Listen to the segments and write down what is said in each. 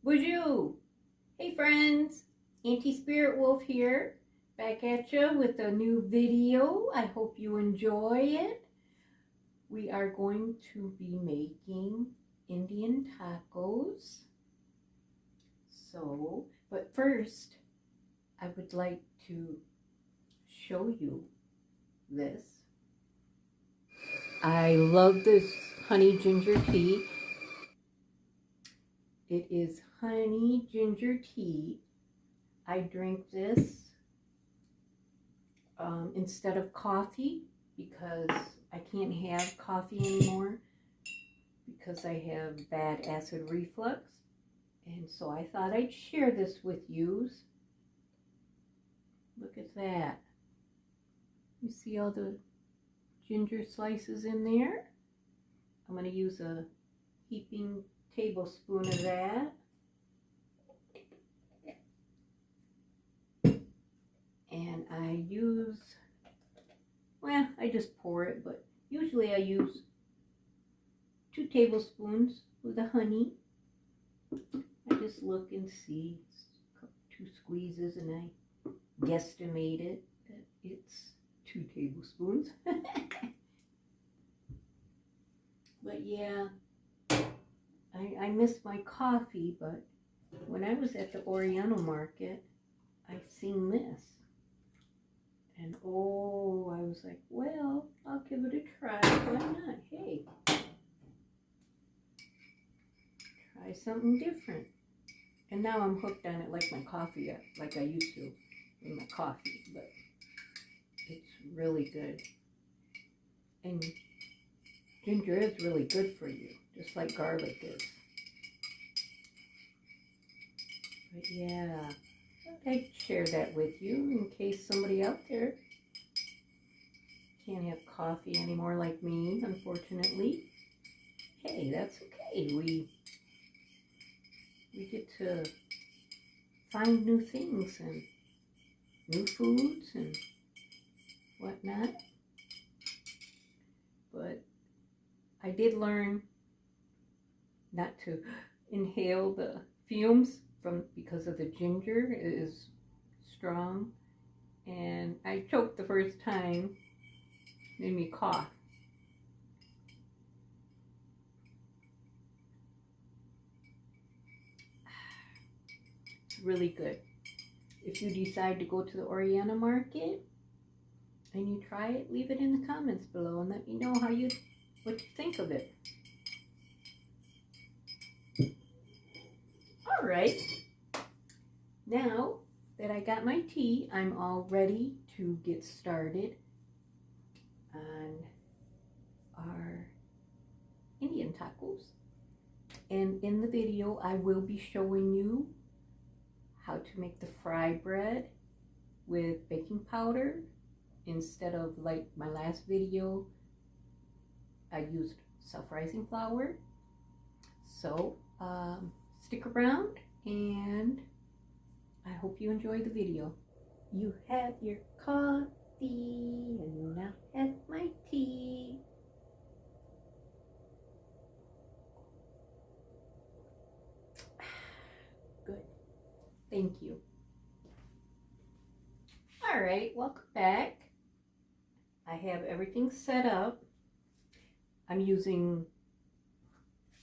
Bonjour! Hey friends, Auntie Spirit Wolf here, back at you with a new video. I hope you enjoy it. We are going to be making Indian tacos. But first, I would like to show you this. I love this honey ginger tea. It is honey ginger tea. I drink this instead of coffee because I can't have coffee anymore because I have bad acid reflux. And so I thought I'd share this with you. Look at that. You see all the ginger slices in there? I'm going to use a heaping tablespoon of that. And I use, well, I just pour it, but usually I use 2 tablespoons of the honey. I just look and see, 2 squeezes, and I guesstimated that it's 2 tablespoons. But yeah, I miss my coffee, but when I was at the Oriental market, I seen this. And oh, I was like, well, I'll give it a try. Why not? Hey, try something different. And now I'm hooked on it like my coffee, like I used to in my coffee. But it's really good. And ginger is really good for you, just like garlic is. But yeah, I'd share that with you in case somebody out there can't have coffee anymore like me, unfortunately. Hey, that's okay. We get to find new things and new foods and whatnot. But I did learn not to inhale the fumes because of the ginger. It is strong, and I choked the first time. Made me cough. It's really good. If you decide to go to the Oriental market and you try it, leave it in the comments below and let me know what you think of it. All right, now that I got my tea, I'm all ready to get started on our Indian tacos. And in the video, I will be showing you how to make the fry bread with baking powder instead of, like my last video, I used self-rising flour. So stick around, and I hope you enjoy the video. You have your coffee, and I have my tea. Good. Thank you. All right, welcome back. I have everything set up. I'm using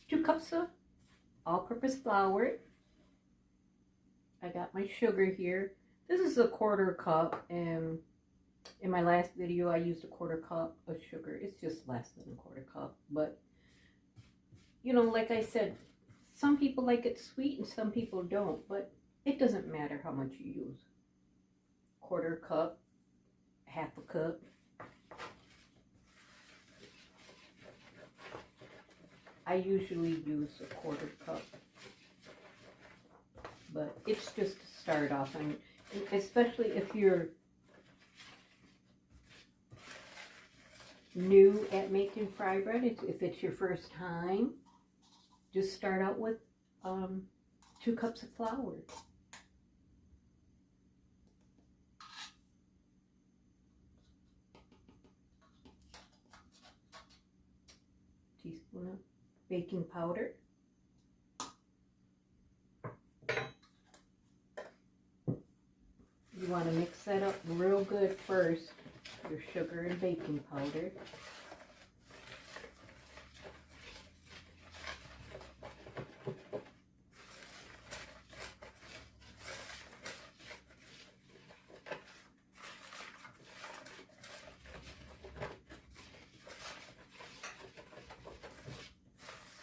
2 cups of all-purpose flour. I got my sugar here. This is a 1/4 cup, and in my last video I used a 1/4 cup of sugar. It's just less than a 1/4 cup, but you know, like I said, some people like it sweet and some people don't, but it doesn't matter how much you use. 1/4 cup, 1/2 cup. I usually use a 1/4 cup, but it's just to start off, and especially if you're new at making fry bread, if it's your first time, just start out with 2 cups of flour. Teaspoon of baking powder. good first, your sugar and baking powder.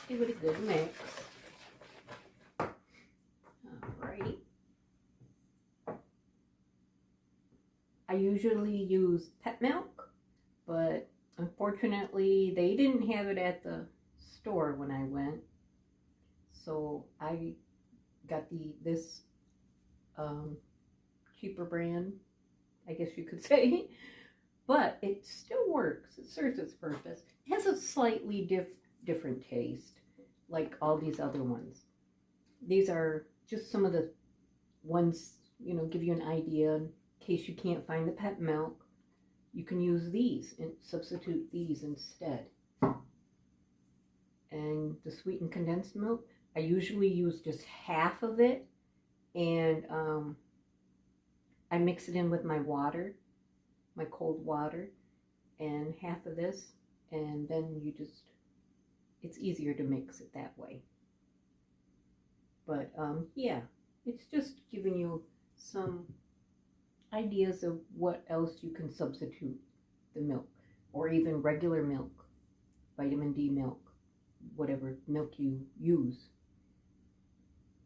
Give it a good mix. Alright. I usually use pet milk, but unfortunately they didn't have it at the store when I went. So I got this cheaper brand, I guess you could say. But it still works. It serves its purpose. It has a slightly different taste, like all these other ones. These are just some of the ones, you know, give you an idea in case you can't find the pet milk. You can use these and substitute these instead. And the sweetened condensed milk, I usually use just half of it, and I mix it in with my water, my cold water, and half of this, and then you just, it's easier to mix it that way. But yeah, it's just giving you some ideas of what else you can substitute the milk, or even regular milk, vitamin D milk, whatever milk you use.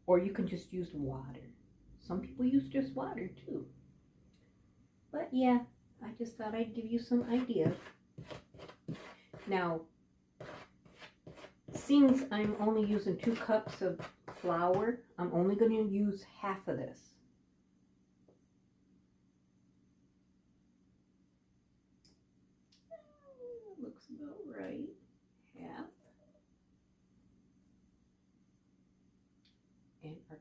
Or you can just use water. Some people use just water too. But yeah, I just thought I'd give you some ideas. Now, since I'm only using 2 cups of flour, I'm only going to use half of this. Looks about right. Half. And our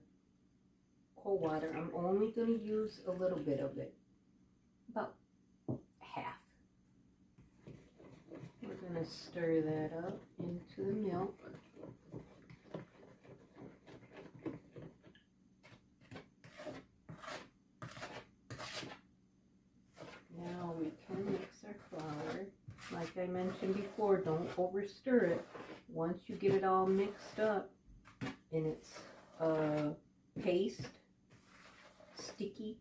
cold water, I'm only going to use a little bit of it. About half. We're going to stir that up into the milk. Now we can mix our flour. Like I mentioned before, don't over stir it. Once you get it all mixed up and it's paste, sticky,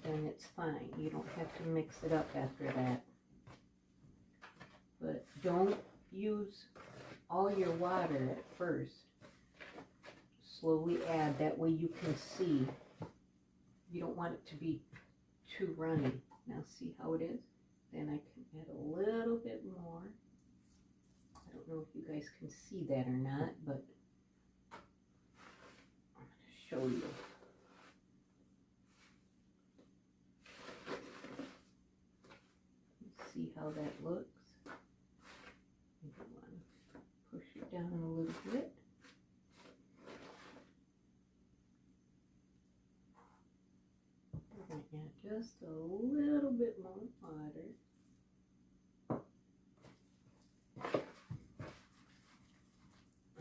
then it's fine. You don't have to mix it up after that. But don't use all your water at first. Slowly add, that way you can see. You don't want it to be too runny. Now see how it is? Then I can add a little bit more. I don't know if you guys can see that or not, but I'm going to show you. See how that looks. You want to push it down a little bit. We're going to add just a little bit more water.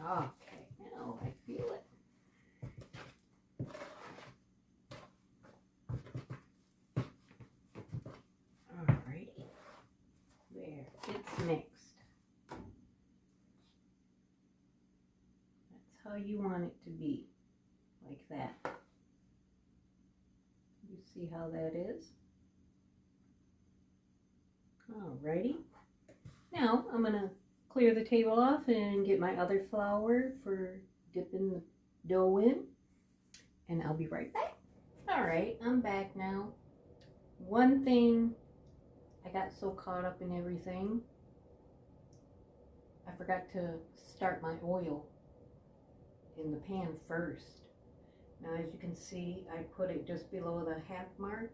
Okay, now I feel it. Alrighty. There, it's mixed. That's how you want it to be, like that. You see how that is? Alrighty. Now I'm going to clear the table off and get my other flour for dipping the dough in, and I'll be right back. Alright, I'm back now. One thing, I got so caught up in everything, I forgot to start my oil in the pan first. Now as you can see, I put it just below the half mark,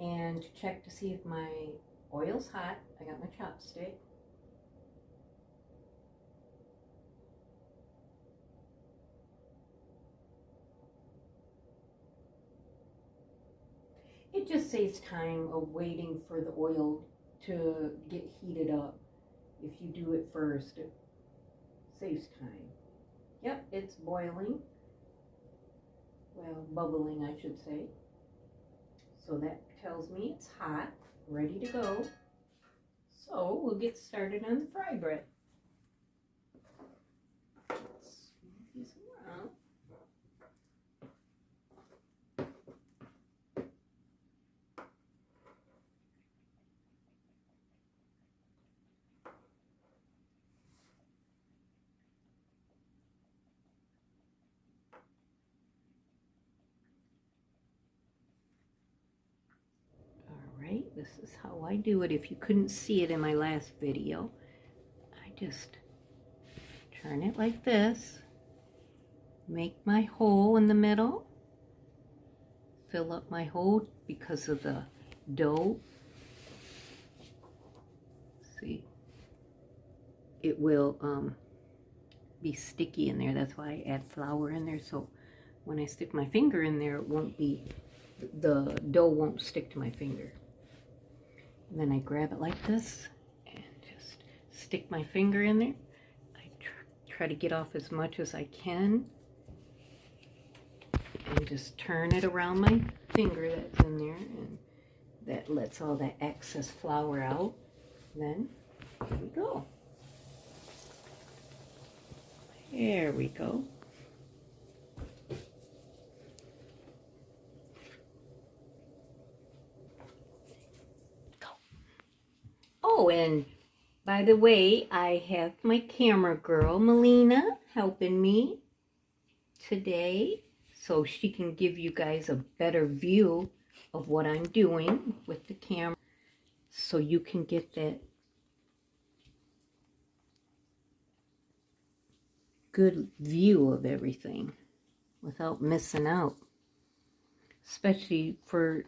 and to check to see if my oil's hot, I got my chopstick. It just saves time of waiting for the oil to get heated up. If you do it first, it saves time. Yep, it's boiling. Well, bubbling, I should say. So that tells me it's hot, ready to go. So we'll get started on the fry bread. Let's move these around. This is how I do it. If you couldn't see it in my last video, I just turn it like this, make my hole in the middle, fill up my hole because of the dough. See, it will be sticky in there. That's why I add flour in there, so when I stick my finger in there, it won't be, the dough won't stick to my finger. And then I grab it like this and just stick my finger in there. I try to get off as much as I can and just turn it around my finger that's in there, and that lets all that excess flour out. And then here we go. There we go. Oh, and by the way, I have my camera girl, Melina, helping me today so she can give you guys a better view of what I'm doing with the camera, so you can get that good view of everything without missing out. Especially for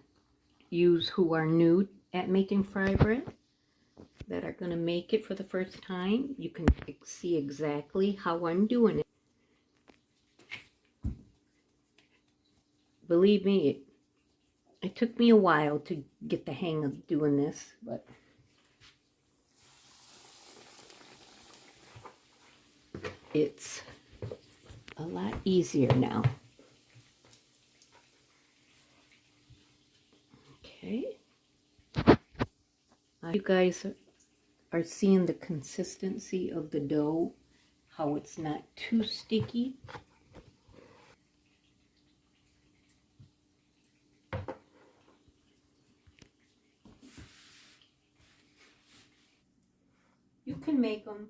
yous who are new at making fry bread, that are going to make it for the first time, you can see exactly how I'm doing it. Believe me, it took me a while to get the hang of doing this, but it's a lot easier now. Okay. You guys are seeing the consistency of the dough, how it's not too sticky. You can make them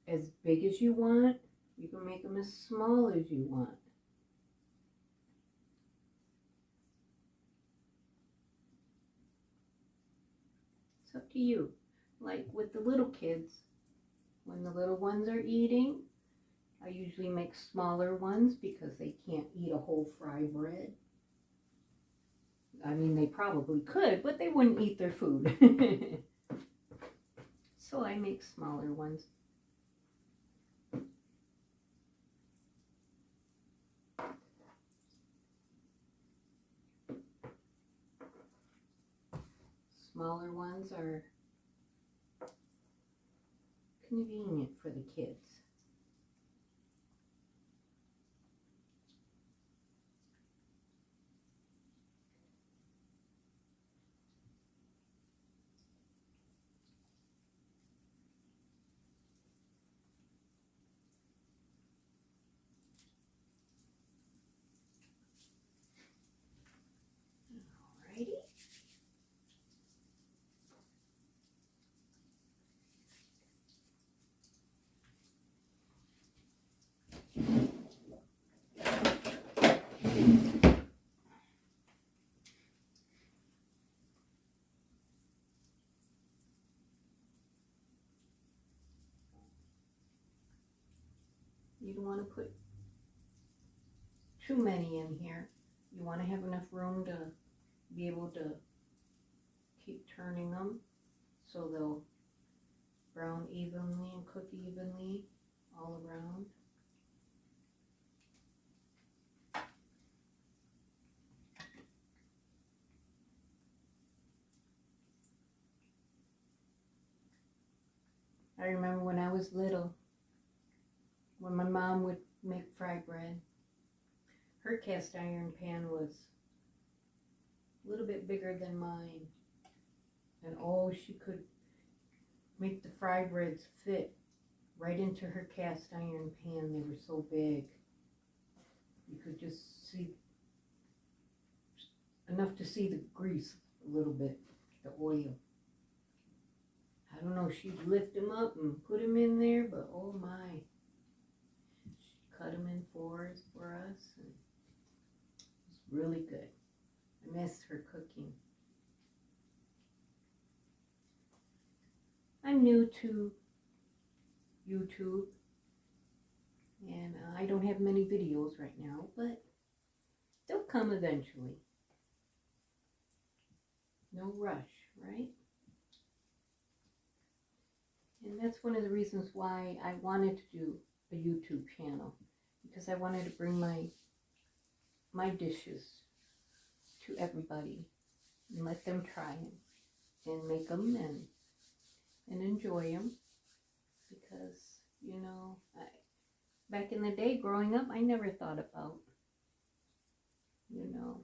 as big as you want. You can make them as small as you want. It's up to you. Like with the little kids, when the little ones are eating, I usually make smaller ones because they can't eat a whole fry bread. I mean, they probably could, but they wouldn't eat their food. So I make smaller ones. Smaller ones are convenient for the kids. Alrighty. You don't want to put too many in here. You want to have enough room to be able to keep turning them so they'll brown evenly and cook evenly all around. I remember when I was little, when my mom would make fry bread, her cast iron pan was a little bit bigger than mine. And oh, she could make the fry breads fit right into her cast iron pan. They were so big. You could just see enough to see the grease a little bit, the oil. I don't know, she'd lift them up and put them in there, but oh my. She'd cut them in fours for us. And it was really good. I miss her cooking. I'm new to YouTube, and I don't have many videos right now, but they'll come eventually. No rush, right? And that's one of the reasons why I wanted to do a YouTube channel, because I wanted to bring my dishes to everybody and let them try them and make them and enjoy them. Because, you know, back in the day growing up, I never thought about, you know,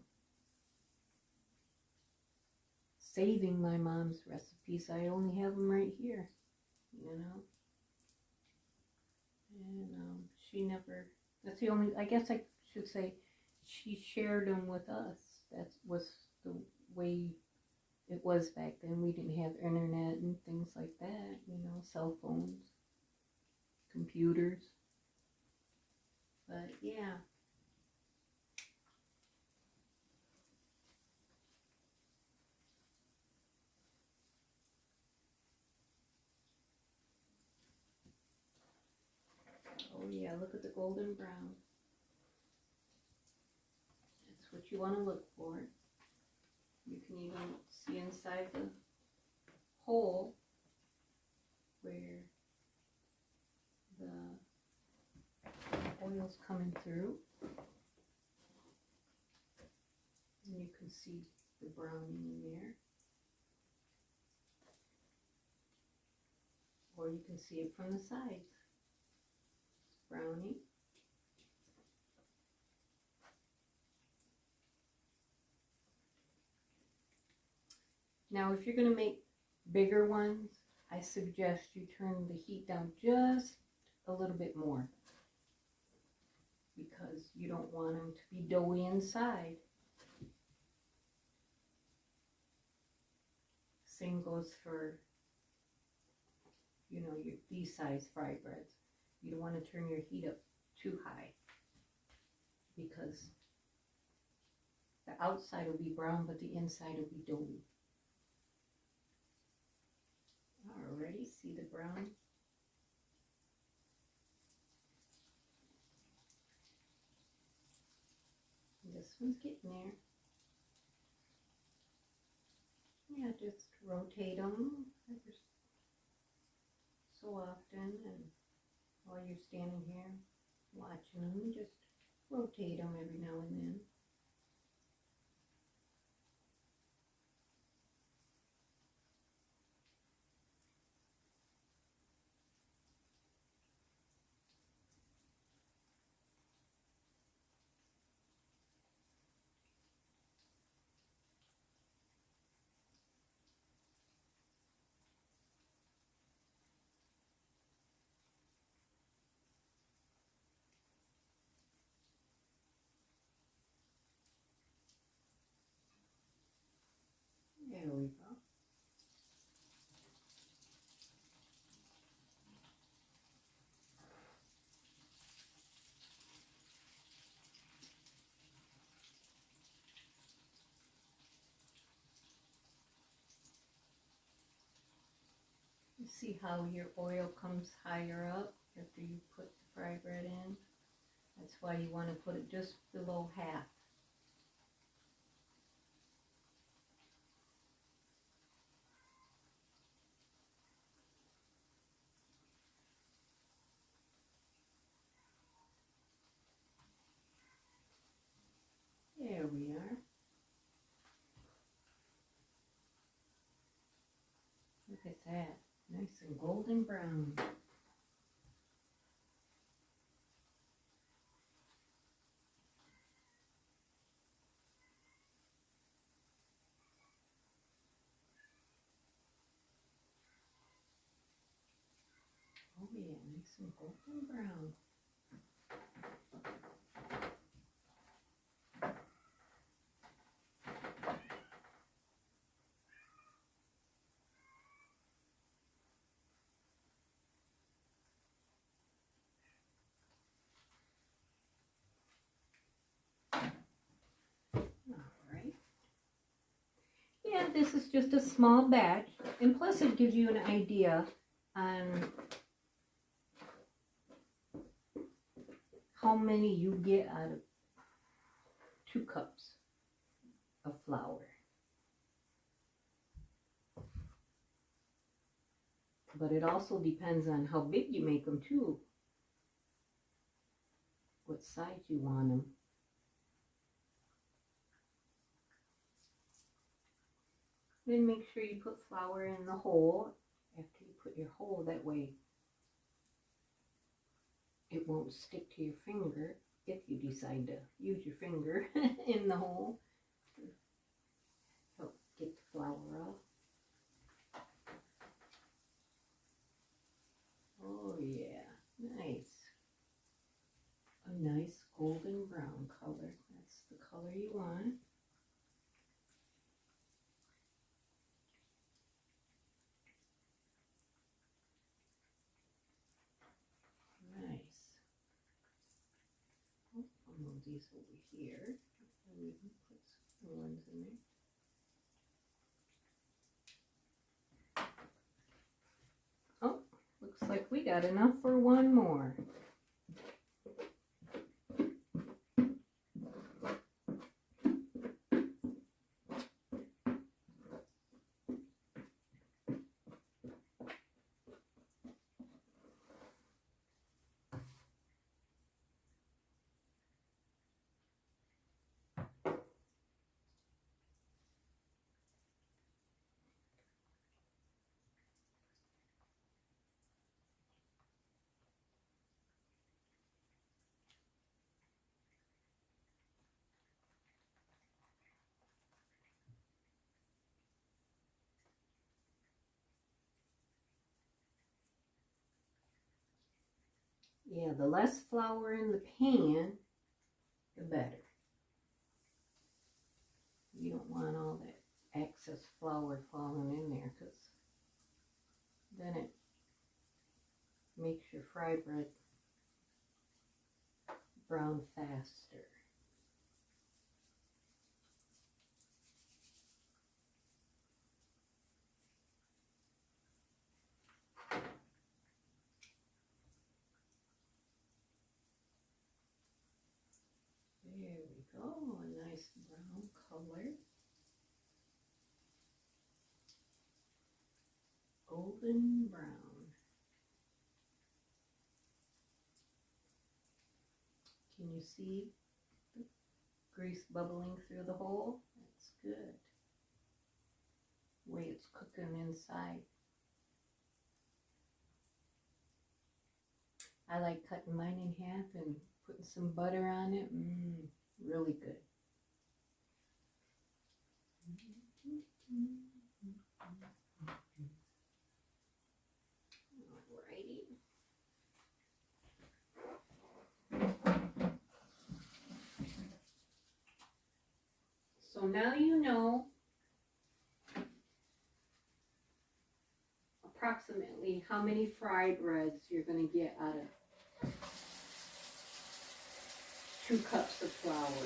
saving my mom's recipes. I only have them right here, you know. And she never, that's the only, I guess I should say, she shared them with us. That was the way it was back then. We didn't have internet and things like that, you know, cell phones, computers. But yeah. Oh yeah, look at the golden brown. That's what you want to look for. You can even see inside the hole where the oil's coming through. And you can see the browning in there. Or you can see it from the sides. It's browning. Now, if you're going to make bigger ones, I suggest you turn the heat down just a little bit more, because you don't want them to be doughy inside. Same goes for, you know, these size fry breads. You don't want to turn your heat up too high, because the outside will be brown, but the inside will be doughy. Already see the brown? This one's getting there. Yeah, just rotate them every so often, and while you're standing here watching them, just rotate them every now and then. There we go. You see how your oil comes higher up after you put the fry bread in? That's why you want to put it just below half. There we are. Look at that. Nice and golden brown. Oh yeah, nice and golden brown. Yeah, this is just a small batch, and plus it gives you an idea on how many you get out of 2 cups of flour. But it also depends on how big you make them too, what size you want them. Then make sure you put flour in the hole after you put your hole, that way it won't stick to your finger if you decide to use your finger in the hole to help get the flour off. Oh yeah, nice. A nice golden brown color. That's the color you want. I'll move these over here. And we can put some ones in there. Oh, looks like we got enough for one more. Yeah, the less flour in the pan, the better. You don't want all that excess flour falling in there, because then it makes your fry bread brown faster. There we go, a nice brown color. Golden brown. Can you see the grease bubbling through the hole? That's good. The way it's cooking inside. I like cutting mine in half and putting some butter on it. Really good. Alrighty. So now you know approximately how many fry breads you're going to get out of 2 cups of flour.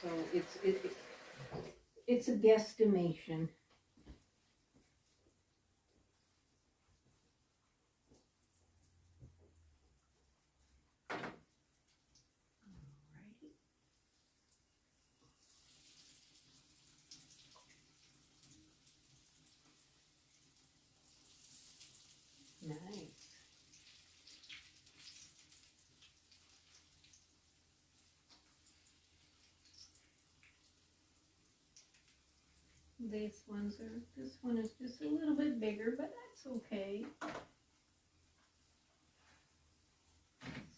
So it's a guesstimation. Nice. This one is just a little bit bigger, but that's okay.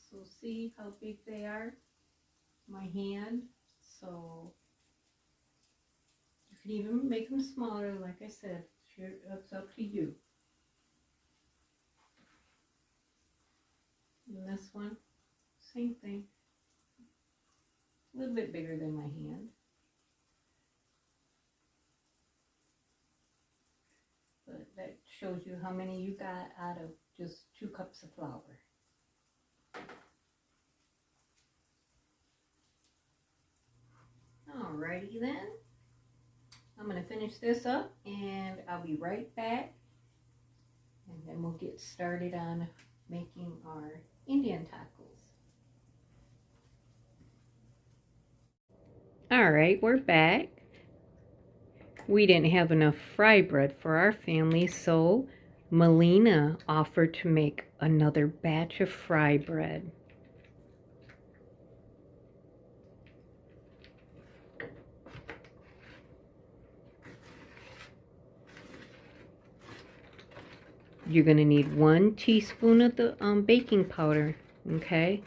So see how big they are? My hand. So can even make them smaller, like I said. Sure, it's up to you. And this one, same thing. A little bit bigger than my hand. But that shows you how many you got out of just 2 cups of flour. Alrighty then. I'm going to finish this up and I'll be right back. And then we'll get started on making our Indian tacos. Alright, we're back. We didn't have enough fry bread for our family, so Melina offered to make another batch of fry bread. You're going to need 1 teaspoon of the baking powder, okay?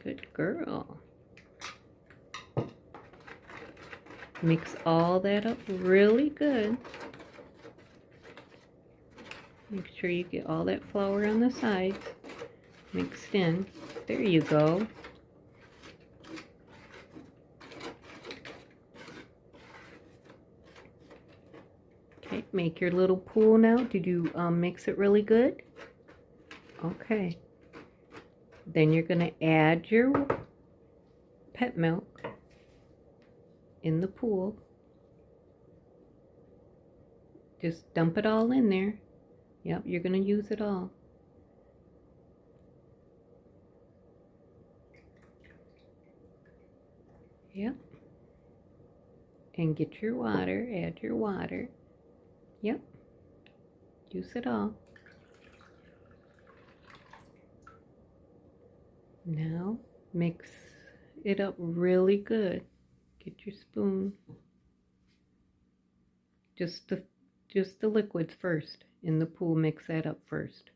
Good girl. Mix all that up really good. Make sure you get all that flour on the sides mixed in. There you go. Okay, make your little pool now. Did you mix it really good? Okay. Then you're going to add your pet milk in the pool. Just dump it all in there. Yep, you're going to use it all. Yep. And get your water, add your water. Yep. Use it all. Now mix it up really good. Get your spoon. Just the liquids first in the pool. Mix that up first.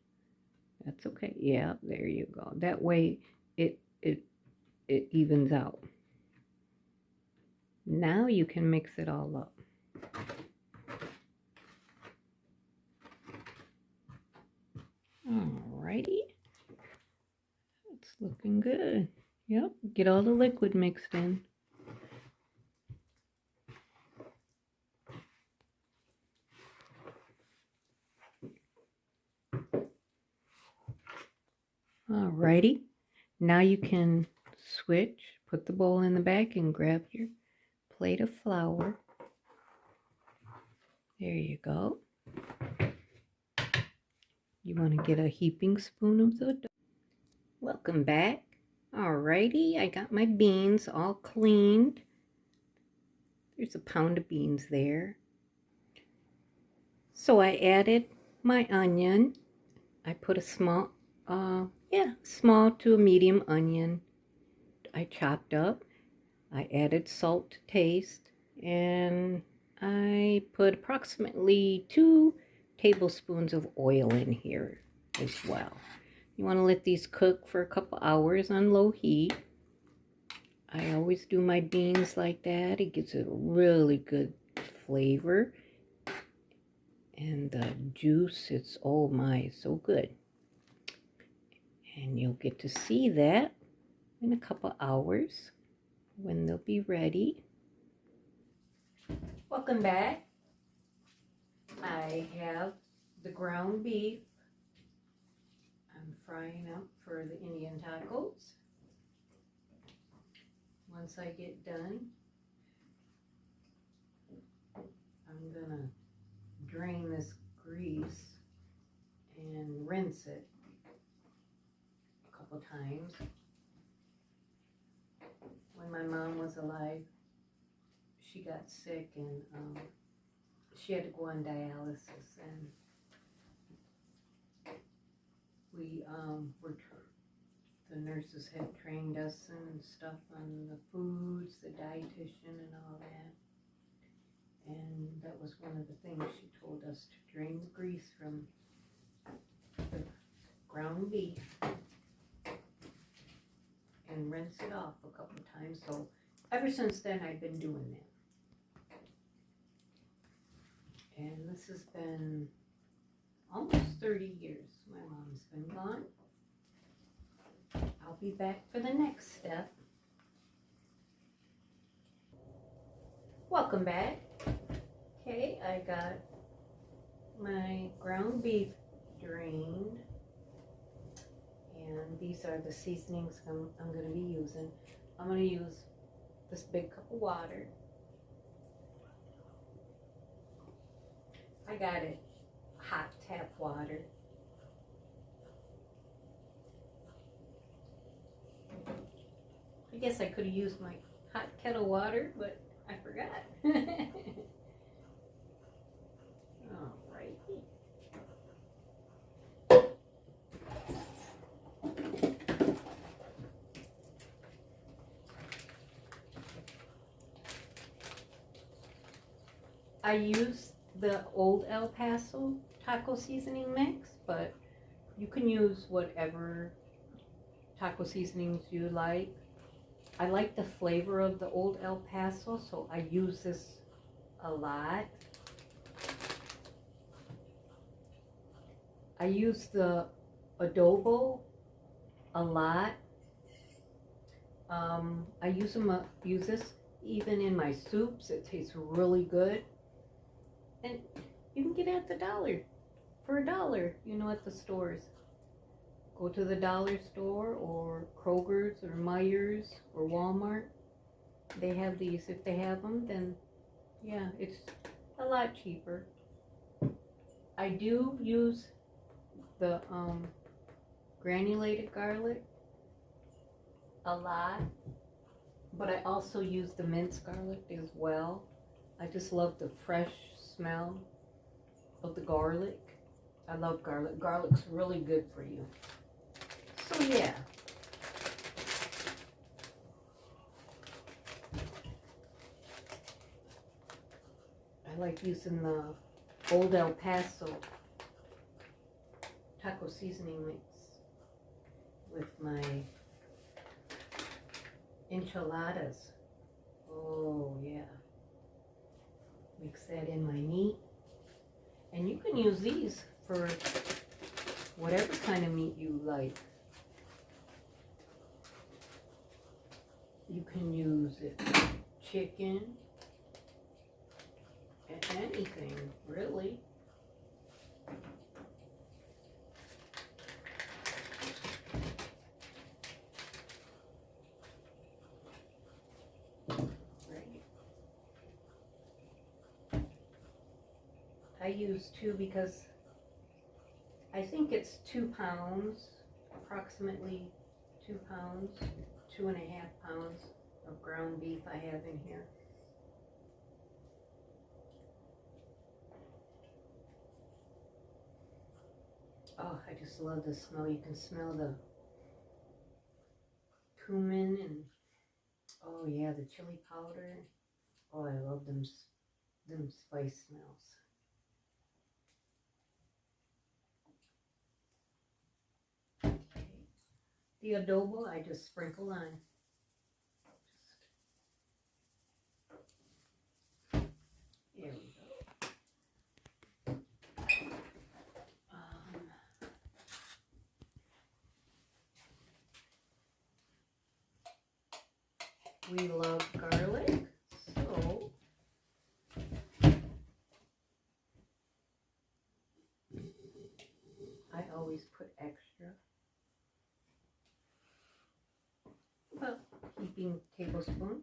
That's okay. Yeah, there you go. That way it evens out. Now you can mix it all up. Alrighty. It's looking good. Yep, get all the liquid mixed in. Alrighty, now you can switch, put the bowl in the back and grab your plate of flour. There you go. You want to get a heaping spoon of the dough. Welcome back. Alrighty, I got my beans all cleaned. There's a pound of beans there. So I added my onion. I put a small to a medium onion I chopped up. I added salt to taste, and I put approximately 2 tablespoons of oil in here as well. You want to let these cook for a couple hours on low heat. I always do my beans like that. It gives it a really good flavor. And the juice, it's, oh my, so good. And you'll get to see that in a couple hours when they'll be ready. Welcome back. I have the ground beef. I'm frying up for the Indian tacos. Once I get done, I'm gonna drain this grease and rinse it a couple times. When my mom was alive, she got sick and she had to go on dialysis, and we the nurses had trained us and stuff on the foods, the dietitian and all that. And that was one of the things she told us, to drain the grease from the ground beef. and rinse it off a couple times. So ever since then, I've been doing that. And this has been almost 30 years. My mom's been gone. I'll be back for the next step. Welcome back. Okay, I got my ground beef drained. And these are the seasonings I'm going to be using. I'm going to use this big cup of water. I got it hot tap water. I guess I could have used my hot kettle water, but I forgot. All right. I use the old El Paso taco seasoning mix, but you can use whatever taco seasonings you like. I like the flavor of the old El Paso, so I use this a lot. I use the adobo a lot. I use this even in my soups. It tastes really good. And you can get it at the dollar, for $1, you know, at the stores. Go to the dollar store or Kroger's or Meijer's or Walmart. They have these. If they have them, then yeah, it's a lot cheaper. I do use the granulated garlic a lot, but I also use the minced garlic as well. I just love the fresh smell of the garlic. I love garlic. Garlic's really good for you. So yeah. I like using the old El Paso taco seasoning mix with my enchiladas. Oh yeah. Mix that in my meat. And you can use these for whatever kind of meat you like. You can use it for chicken, anything, really. I use 2 because I think it's 2 pounds, approximately 2 pounds, 2.5 pounds of ground beef I have in here. Oh, I just love the smell. You can smell the cumin and, oh yeah, the chili powder. Oh, I love them spice smells. The adobo I just sprinkle on. There we go. We love garlic, so I always put extra. Well, heaping tablespoon.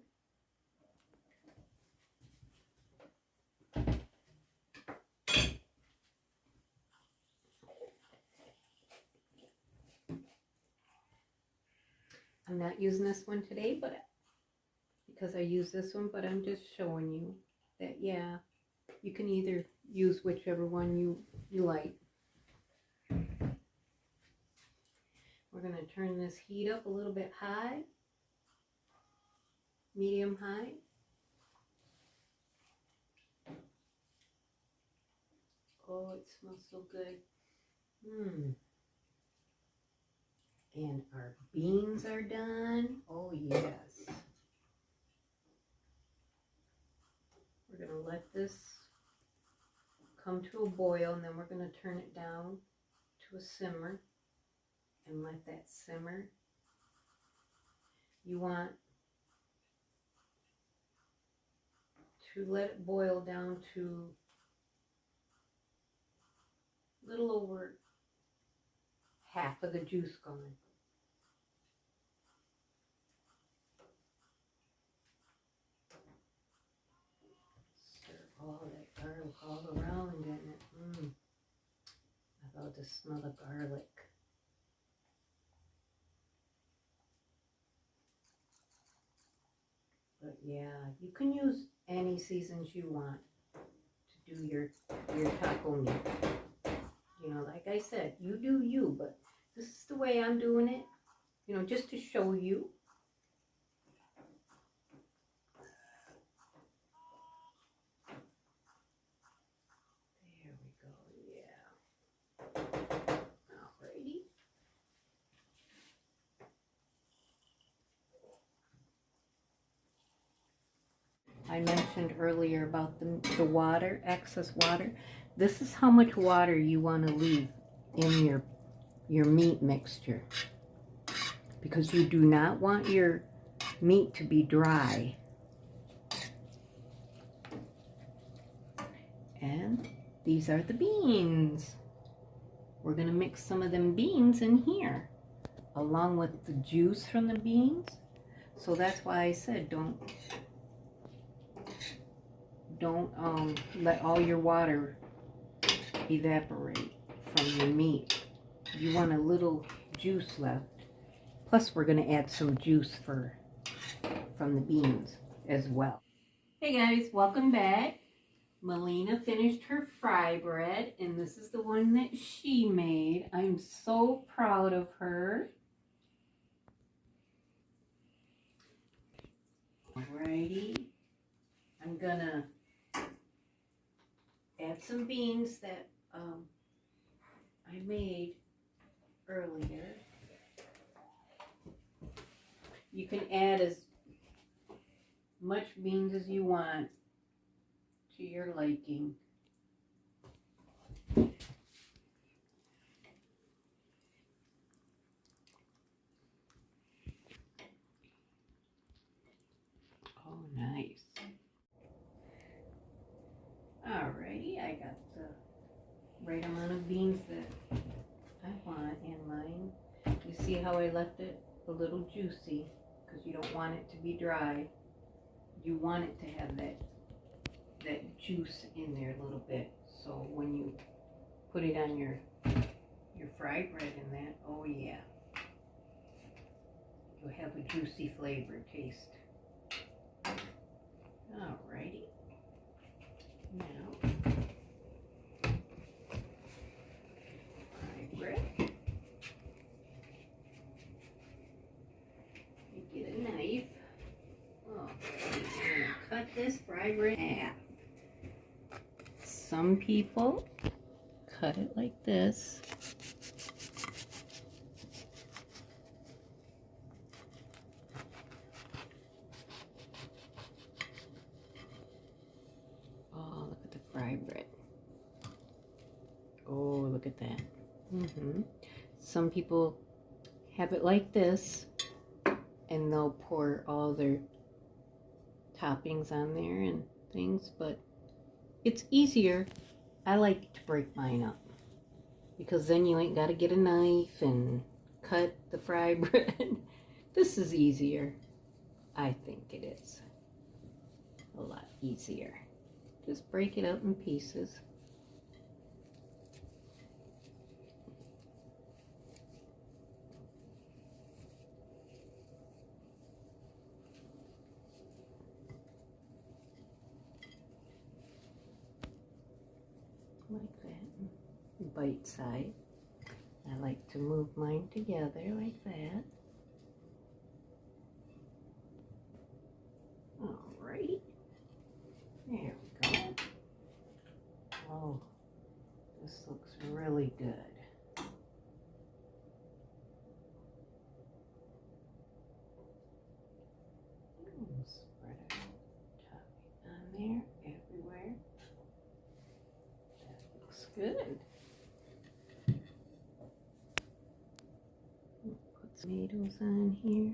I'm not using this one today, but because I use this one, but I'm just showing you that, yeah, you can either use whichever one you like. We're going to turn this heat up a little bit high, medium high. Oh, it smells so good. And our beans are done. Oh yes. We're going to let this come to a boil, and then we're going to turn it down to a simmer and let that simmer. You want to let it boil down to a little over half of the juice gone. Stir all that garlic all around in it. I love the smell of garlic. But yeah, you can use any seasons you want to do your taco meat. You know, like I said, you do you, but this is the way I'm doing it, you know, just to show you. There we go, yeah. Alrighty. I mentioned earlier about the water, excess water. This is how much water you want to leave in your meat mixture, because you do not want your meat to be dry. And these are the beans. We're going to mix some of them beans in here along with the juice from the beans. So that's why I said don't let all your water evaporate from your meat. You want a little juice left. Plus we're going to add some juice from the beans as well. Hey guys, welcome back. Melina finished her fry bread, and this is the one that she made. I'm so proud of her. Alrighty, I'm gonna add some beans that I made earlier. You can add as much beans as you want to your liking. Oh, nice. Alrighty, I got the right amount of beans that I want in mine. You see how I left it a little juicy, because you don't want it to be dry. You want it to have that juice in there a little bit, so when you put it on your fry bread and that, oh yeah, you'll have a juicy flavor taste. Alrighty, now fry bread. You get a knife. Oh, I'm gonna cut this fry bread in half. Some people cut it like this. Oh, look at the fry bread. Oh, look at that. Some people have it like this, and they'll pour all their toppings on there and things, but it's easier. I like to break mine up, because then you ain't got to get a knife and cut the fry bread. This is easier. I think it is a lot easier. Just break it up in pieces. Like that, bite side. I like to move mine together like that. Alright, there we go. Oh, this looks really good. spread it on there, everywhere. That looks good. Put tomatoes on here.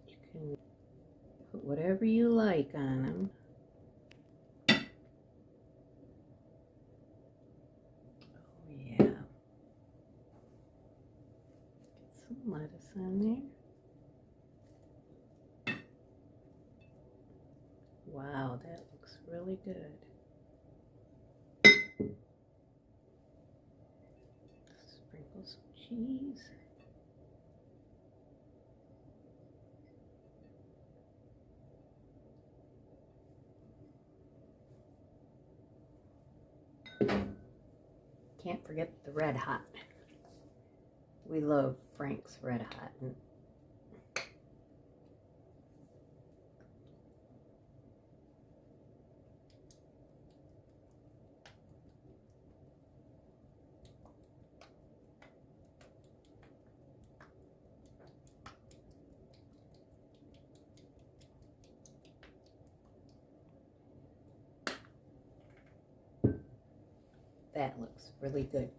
You can put whatever you like on them. Oh yeah. Get some lettuce on there. Wow, that looks really good. Sprinkle some cheese. Can't forget the Red Hot. We love Frank's Red Hot. That looks really good.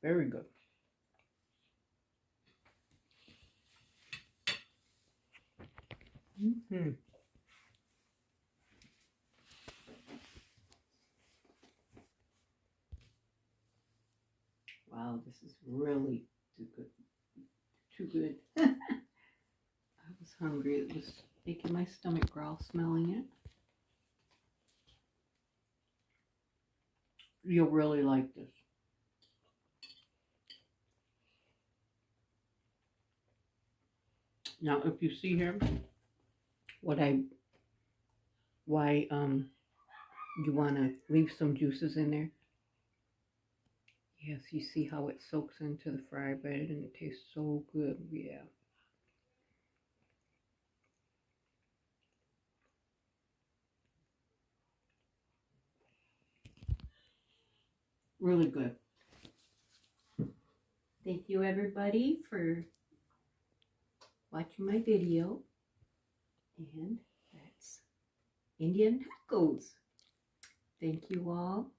Very good. Wow, this is really too good. Too good. I was hungry. It was making my stomach growl smelling it. You'll really like this. Now, if you see here, why you want to leave some juices in there. Yes, you see how it soaks into the fry bread and it tastes so good. Yeah. Really good. Thank you everybody for watching my video. And that's Indian tacos. Thank you all.